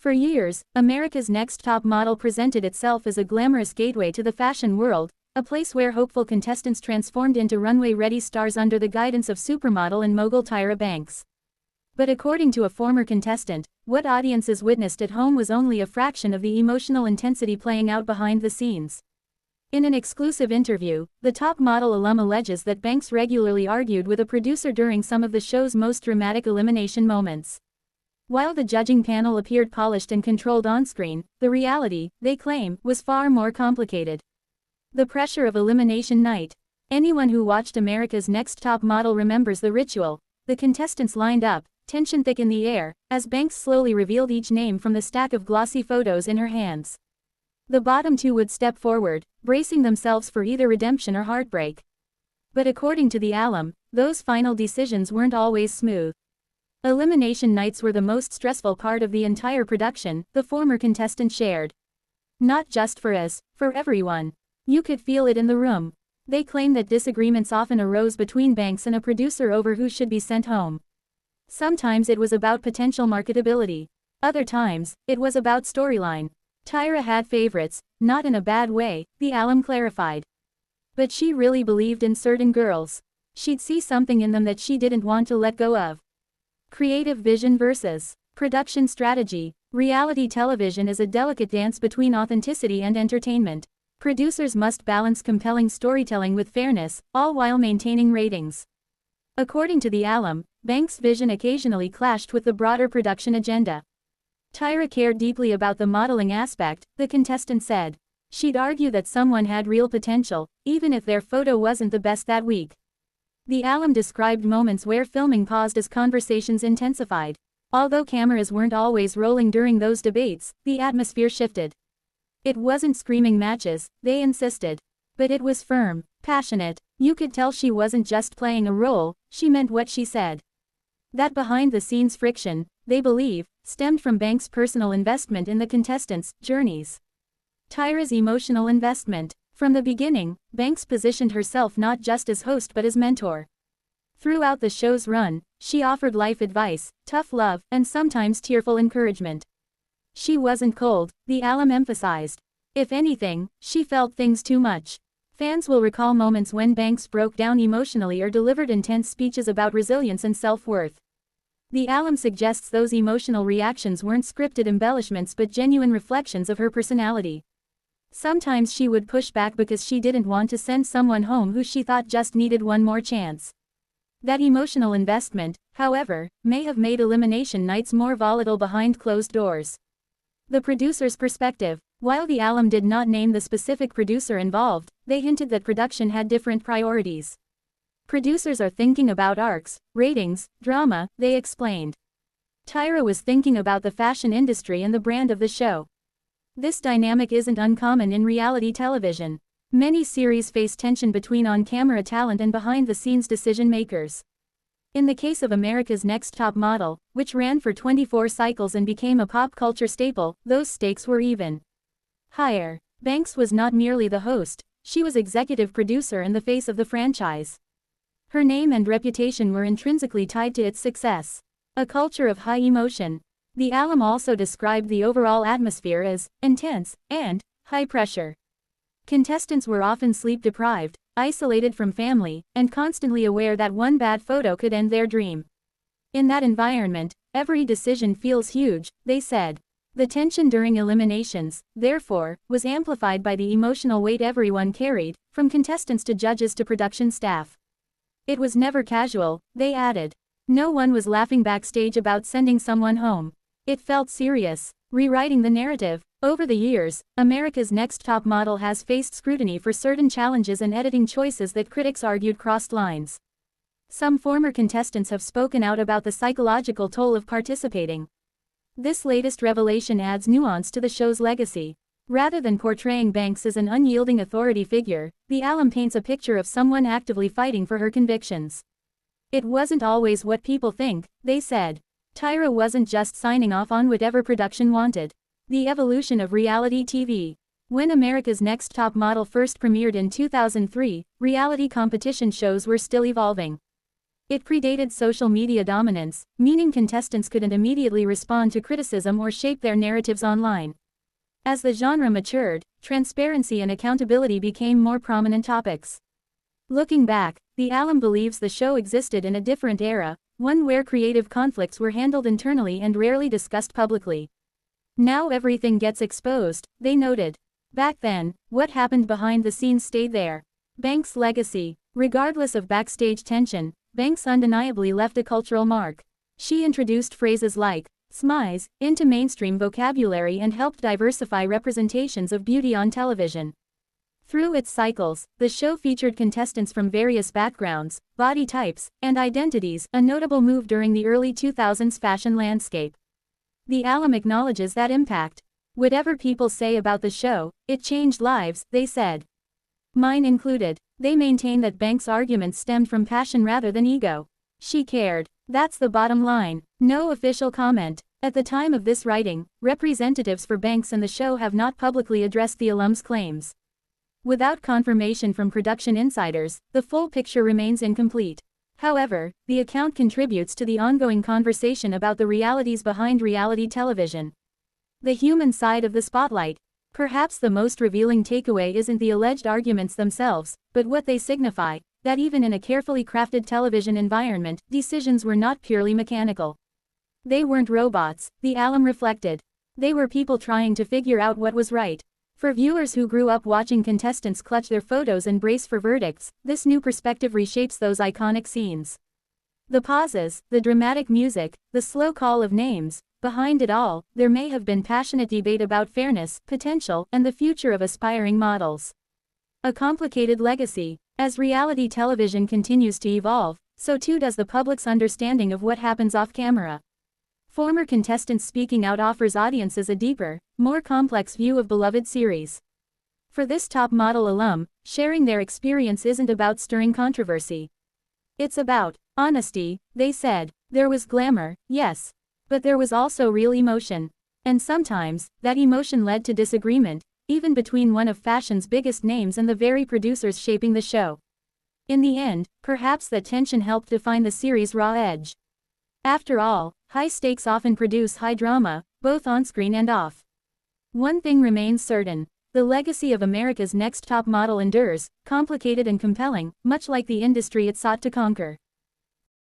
For years, America's Next Top Model presented itself as a glamorous gateway to the fashion world, a place where hopeful contestants transformed into runway-ready stars under the guidance of supermodel and mogul Tyra Banks. But according to a former contestant, what audiences witnessed at home was only a fraction of the emotional intensity playing out behind the scenes. In an exclusive interview, the top model Alum alleges that Banks regularly argued with a producer during some of the show's most dramatic elimination moments. While the judging panel appeared polished and controlled on-screen, the reality, they claim, was far more complicated. The pressure of elimination night. Anyone who watched America's Next Top Model remembers the ritual. The contestants lined up, tension thick in the air, as Banks slowly revealed each name from the stack of glossy photos in her hands. The bottom two would step forward, bracing themselves for either redemption or heartbreak. But according to the Alum, those final decisions weren't always smooth. Elimination nights were the most stressful part of the entire production, the former contestant shared. Not just for us, for everyone. You could feel it in the room. They claim that disagreements often arose between Banks and a producer over who should be sent home. Sometimes it was about potential marketability. Other times, it was about storyline. Tyra had favorites, not in a bad way, the Alum clarified. But she really believed in certain girls. She'd see something in them that she didn't want to let go of. Creative vision versus production strategy. Reality television is a delicate dance between authenticity and entertainment. Producers must balance compelling storytelling with fairness, all while maintaining ratings. According to the Alum, Banks' vision occasionally clashed with the broader production agenda. Tyra cared deeply about the modeling aspect, the contestant said. She'd argue that someone had real potential, even if their photo wasn't the best that week. The Alum described moments where filming paused as conversations intensified. Although cameras weren't always rolling during those debates, the atmosphere shifted. It wasn't screaming matches, they insisted. But it was firm, passionate. You could tell she wasn't just playing a role, she meant what she said. That behind-the-scenes friction, they believe, stemmed from Banks' personal investment in the contestants' journeys. Tyra's emotional investment. From the beginning, Banks positioned herself not just as host but as mentor. Throughout the show's run, she offered life advice, tough love, and sometimes tearful encouragement. She wasn't cold, the Alum emphasized. If anything, she felt things too much. Fans will recall moments when Banks broke down emotionally or delivered intense speeches about resilience and self-worth. The Alum suggests those emotional reactions weren't scripted embellishments but genuine reflections of her personality. Sometimes she would push back because she didn't want to send someone home who she thought just needed one more chance. That emotional investment, however, may have made elimination nights more volatile behind closed doors. The producer's perspective. While the Alum did not name the specific producer involved, they hinted that production had different priorities. Producers are thinking about arcs, ratings, drama, they explained. Tyra was thinking about the fashion industry and the brand of the show. This dynamic isn't uncommon in reality television. Many series face tension between on-camera talent and behind-the-scenes decision-makers. In the case of America's Next Top Model, which ran for 24 cycles and became a pop culture staple, those stakes were even higher. Banks was not merely the host, she was executive producer and the face of the franchise. Her name and reputation were intrinsically tied to its success. A culture of high emotion. The Alum also described the overall atmosphere as intense and high pressure. Contestants were often sleep-deprived, isolated from family, and constantly aware that one bad photo could end their dream. In that environment, every decision feels huge, they said. The tension during eliminations, therefore, was amplified by the emotional weight everyone carried, from contestants to judges to production staff. It was never casual, they added. No one was laughing backstage about sending someone home. It felt serious. Rewriting the narrative. Over the years, America's Next Top Model has faced scrutiny for certain challenges and editing choices that critics argued crossed lines. Some former contestants have spoken out about the psychological toll of participating. This latest revelation adds nuance to the show's legacy. Rather than portraying Banks as an unyielding authority figure, the Alum paints a picture of someone actively fighting for her convictions. It wasn't always what people think, they said. Tyra wasn't just signing off on whatever production wanted. The evolution of reality TV. When America's Next Top Model first premiered in 2003, reality competition shows were still evolving. It predated social media dominance, meaning contestants couldn't immediately respond to criticism or shape their narratives online. As the genre matured, transparency and accountability became more prominent topics. Looking back, the Alum believes the show existed in a different era, one where creative conflicts were handled internally and rarely discussed publicly. Now everything gets exposed, they noted. Back then, what happened behind the scenes stayed there. Banks' legacy. Regardless of backstage tension, Banks undeniably left a cultural mark. She introduced phrases like "smize" into mainstream vocabulary and helped diversify representations of beauty on television. Through its cycles, the show featured contestants from various backgrounds, body types, and identities, a notable move during the early 2000s fashion landscape. The Alum acknowledges that impact. Whatever people say about the show, it changed lives, they said. Mine included. They maintain that Banks' arguments stemmed from passion rather than ego. She cared. That's the bottom line. No official comment. At the time of this writing, representatives for Banks and the show have not publicly addressed the alum's claims. Without confirmation from production insiders, the full picture remains incomplete. However, the account contributes to the ongoing conversation about the realities behind reality television. The human side of the spotlight. Perhaps the most revealing takeaway isn't the alleged arguments themselves, but what they signify, that even in a carefully crafted television environment, decisions were not purely mechanical. They weren't robots, the Alum reflected. They were people trying to figure out what was right. For viewers who grew up watching contestants clutch their photos and brace for verdicts, this new perspective reshapes those iconic scenes. The pauses, the dramatic music, the slow call of names. Behind it all, there may have been passionate debate about fairness, potential, and the future of aspiring models. A complicated legacy. As reality television continues to evolve, so too does the public's understanding of what happens off camera. Former contestants speaking out offers audiences a deeper, more complex view of beloved series. For this top model alum, sharing their experience isn't about stirring controversy. It's about honesty, they said. There was glamour, yes. But there was also real emotion. And sometimes, that emotion led to disagreement, even between one of fashion's biggest names and the very producers shaping the show. In the end, perhaps that tension helped define the series' raw edge. After all, high stakes often produce high drama, both on-screen and off. One thing remains certain. The legacy of America's Next Top Model endures, complicated and compelling, much like the industry it sought to conquer.